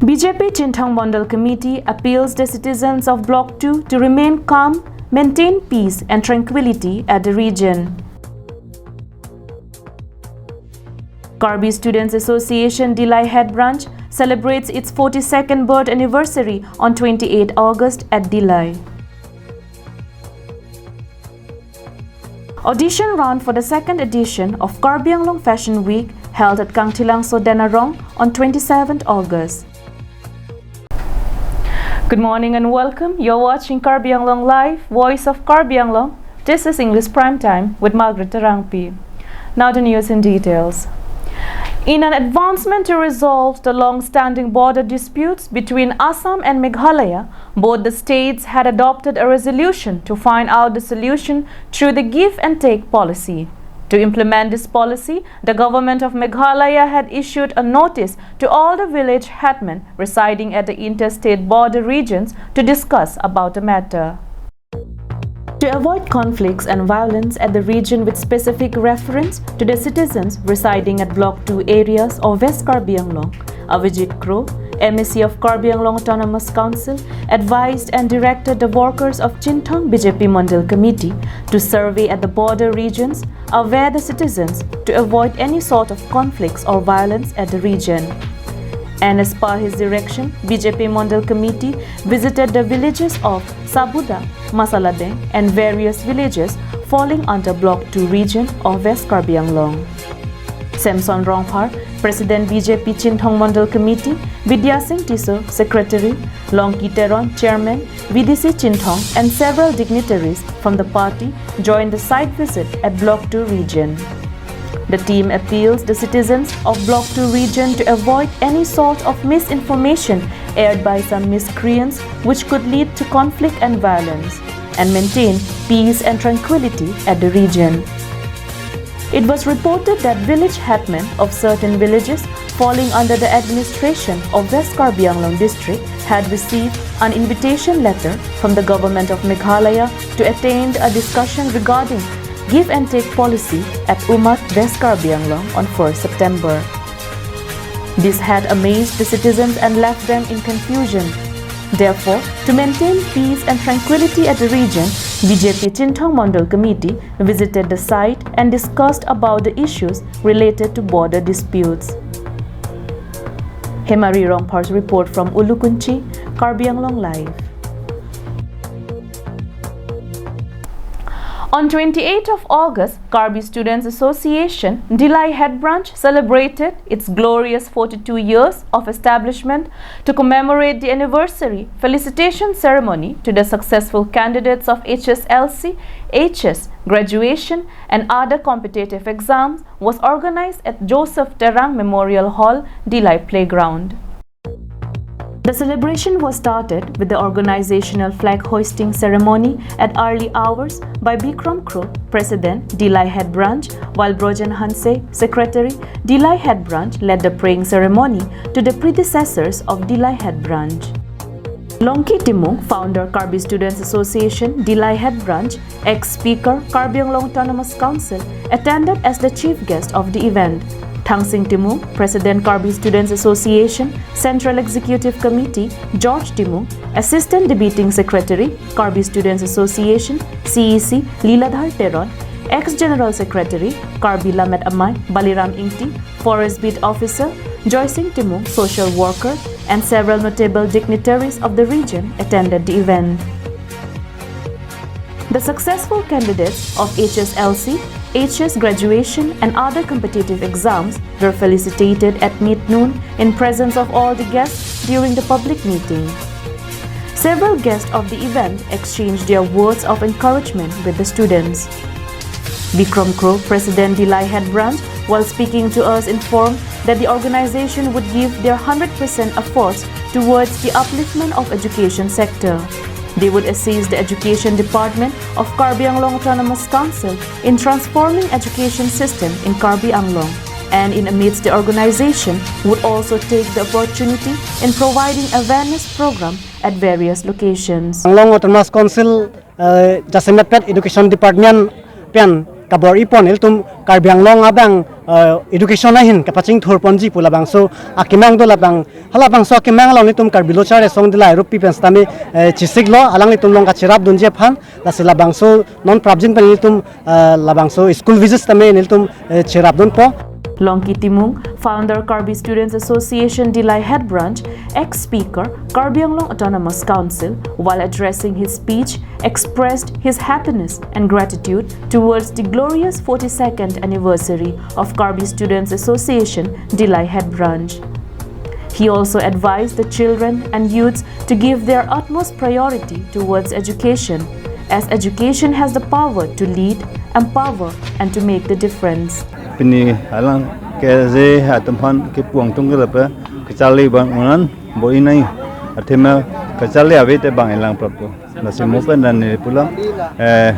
BJP Chintang Mandal Committee appeals the citizens of Block 2 to remain calm, maintain peace and tranquility at the region. Karbi Students Association Dilai Head Branch celebrates its 42nd birth anniversary on 28 August at Dilai. Audition round for the second edition of Karbi Anglong Fashion Week held at Kangtilang Sodanarong on 27 August. Good morning and welcome. You're watching Karbi Anglong Live, Voice of Karbi Anglong. This is English Prime Time with Margaret Tarangpi. Now the news in details. In an advancement to resolve the long-standing border disputes between Assam and Meghalaya, both the states had adopted a resolution to find out the solution through the give and take policy. To implement this policy, the government of Meghalaya had issued a notice to all the village headmen residing at the interstate border regions to discuss about the matter. To avoid conflicts and violence at the region with specific reference to the citizens residing at Block 2 areas of West Karbi Anglong, Avijit Crow, MEC of Karbi Anglong Autonomous Council, advised and directed the workers of Chintang BJP Mandal Committee to survey at the border regions, aware the citizens to avoid any sort of conflicts or violence at the region. And as per his direction, BJP Mandal Committee visited the villages of Sabuda, Masaladeng and various villages falling under Block 2 region of West Karbi Anglong. Samson Rongphar, President BJP Chintang Mandal Committee, Vidya Singh Tiso, Secretary, Longki Teron, Chairman, VDC Chintang and several dignitaries from the party joined the site visit at Block 2 region. The team appeals the citizens of Block 2 region to avoid any sort of misinformation aired by some miscreants which could lead to conflict and violence, and maintain peace and tranquility at the region. It was reported that village headmen of certain villages falling under the administration of West Karbi Anglong district had received an invitation letter from the government of Meghalaya to attend a discussion regarding give and take policy at Umat West Karbi Anglong on 1st September. This had amazed the citizens and left them in confusion. Therefore, to maintain peace and tranquility at the region, BJP Chintang Mandal Committee visited the site and discussed about the issues related to border disputes. Hemari Rongphar's report from Ulukunchi, Karbi Anglong Live. On 28th of August, Karbi Students Association Dilai Head Branch celebrated its glorious 42 years of establishment. To commemorate the anniversary, felicitation ceremony to the successful candidates of HSLC, HS, graduation and other competitive exams was organized at Joseph Terang Memorial Hall, Dilai Playground. The celebration was started with the organizational flag hoisting ceremony at early hours by Bikram Crow, President, Dilai Head Branch, while Brojan Hanse, Secretary, Dilai Head Branch, led the praying ceremony to the predecessors of Dilai Head Branch. Longki Timung, founder Karbi Students Association, Dilai Head Branch, ex-speaker, Karbi Anglong Autonomous Council, attended as the chief guest of the event. Tangsing Timung, President Karbi Students Association, Central Executive Committee, George Timung, Assistant Debating Secretary, Karbi Students Association, CEC, Liladhar Teron, Ex-General Secretary, Karbi Lamet Amay, Baliram Ingti, Forest Beat Officer, Joy Singh Timung, Social Worker, and several notable dignitaries of the region attended the event. The successful candidates of HSLC, HS graduation and other competitive exams were felicitated at mid-noon in presence of all the guests during the public meeting. Several guests of the event exchanged their words of encouragement with the students. Bikram Crow, President Dilai Head Branch, while speaking to us, informed that the organization would give their 100% efforts towards the upliftment of education sector. They would assist the Education Department of Karbi Anglong Autonomous Council in transforming education system in Karbi Anglong, and in amidst the organization would also take the opportunity in providing awareness program at various locations. Anglong Autonomous Council Jasemet Education Department pian kabor ipon iltum Karbi Anglong abang education hin kapaching thor ponji pula bangso akimang do labang hala bangso akimang long ni tum karbilo chare song dilai rupi penstami chisiglo alang ni tum long ka chirap dunje phan lasila bangso non prabjing pen ni tum labangso school visits tame ni tum chirap dun po. Longki Timung, founder Karbi Students Association Dilai Head Branch, ex-speaker, Karbi Anglong Autonomous Council, while addressing his speech, expressed his happiness and gratitude towards the glorious 42nd anniversary of Karbi Students Association Dilai Head Branch. He also advised the children and youths to give their utmost priority towards education, as education has the power to lead, empower, and to make the difference. Pini alang keze hatumpan kipuang tunggal apa kecali bang unan boi nai artinya kecali awet bang elang prapu nasi mupen dan pulang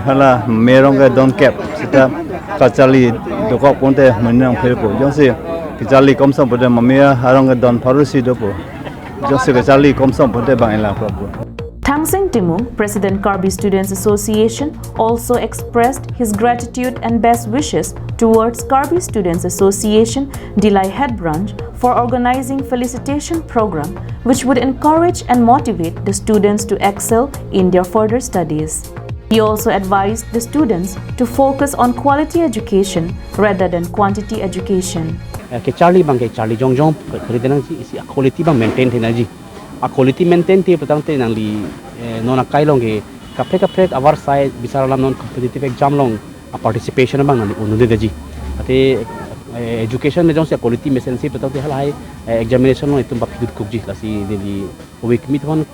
hala merong ke don cap setiap kecali dokok ponte menang pelpo jongsi kecali komsam pada mamia harong ke don parusi dopo jongsi kecali komsam ponte bang elang prapu. Tangseng Timung, President Karbi Students Association, also expressed his gratitude and best wishes towards Karbi Students Association Dilai Head Branch for organizing felicitation program which would encourage and motivate the students to excel in their further studies. He also advised the students to focus on quality education rather than quantity education. Charlie jongjong kalitan si quality bang maintain tenaji. Quality maintain ti petang te nang li non akai long ke kapre our side bisara lam non competitive exam long participation bang nang unu de ji ate education me jong se quality mesen si petang te halai examination long itum bapidut kukji lasi di week mit hon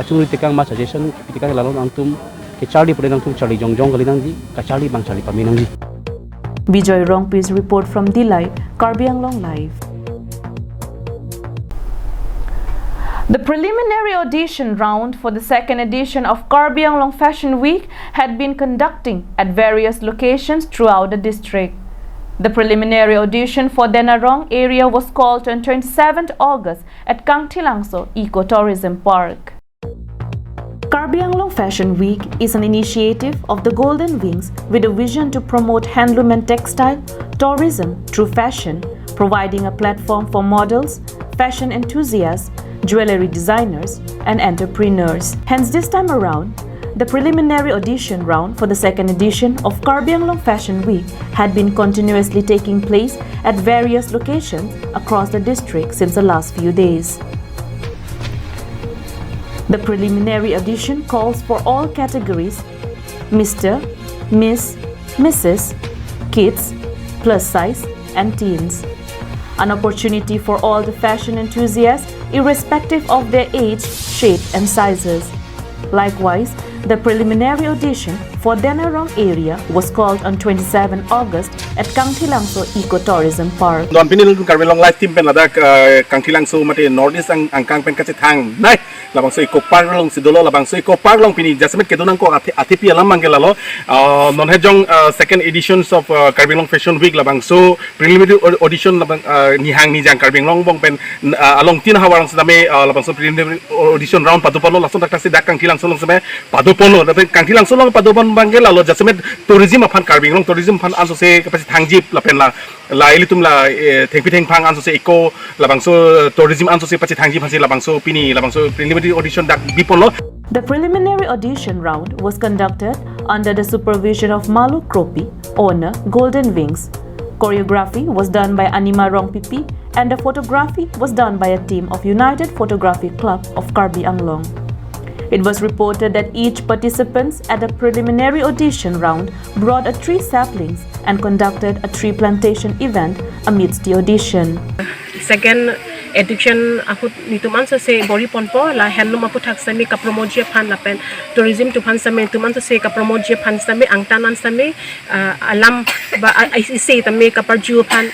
kachuri tekang ma suggestion pitikang lalon antum ke charlie pore nang tum charlie jongjong kalitan ji ka charlie bang charlie paminang ji. Bijoy Rongpi's report from Dilai, Karbi Anglong Live. The preliminary audition round for the second edition of Karbi Anglong Fashion Week had been conducting at various locations throughout the district. The preliminary audition for Denarong area was called on 27th August at Kangtilangso Eco-Tourism Park. Karbi Anglong Fashion Week is an initiative of the Golden Wings with a vision to promote handloom and textile tourism through fashion, providing a platform for models, fashion enthusiasts, jewelry designers, and entrepreneurs. Hence, this time around, the preliminary audition round for the second edition of Karbi Anglong Fashion Week had been continuously taking place at various locations across the district since the last few days. The preliminary audition calls for all categories: Mr., Miss, Mrs., kids, plus size, and teens. An opportunity for all the fashion enthusiasts, irrespective of their age, shape, and sizes. Likewise, the preliminary audition for Denarong area was called on 27 August at Kangtilangso Eco-Tourism Park. Don pinil Karbi Anglong live team pen lada Kangtilangso mati Northeast ang kang pen kasi thang nai labang so Eco Park long sidolo labang so Eco Park long pini jasmet kedunang ko atipi alam mangelalo non hejong second editions of Karbi Anglong Fashion Week labang so preliminary audition labang nihang nijang Karbi Anglong bong pen along tin hawarang sedame labang so preliminary audition round padupono langsung tak kasi dak Kangtilangso long sedame padupono tapi Kangtilangso long padupon bangge lalo jasmet tourism apan Karbi Anglong tourism pan anso se kapasi thangjip lapen la ilitum la thengpi phang anso se eco labang so tourism anso se pasi thangjip pasi labang so pini labang so preliminary audition dak bipolo. The preliminary audition round was conducted under the supervision of Malu Kropi, owner Golden Wings. Choreography was done by Anima Rongpipi and the photography was done by a team of United Photography Club of Karbi Anglong. It was reported that each participant at the preliminary audition round brought a tree saplings and conducted a tree plantation event amidst the audition. Second edition aku nituman sa se bori ponpo la handloom aku thak sami ka promoje phan la pen tourism tu phan sami tuman sa se ka promoje phan sami angtanan sami alam ba ICC tami ka parju phan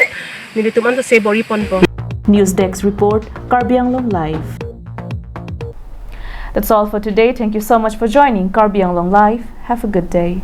nituman sa se bori ponpo. News Desk report, Karbi Anglong Live. That's all for today. Thank you so much for joining Karbi Anglong Live. Have a good day.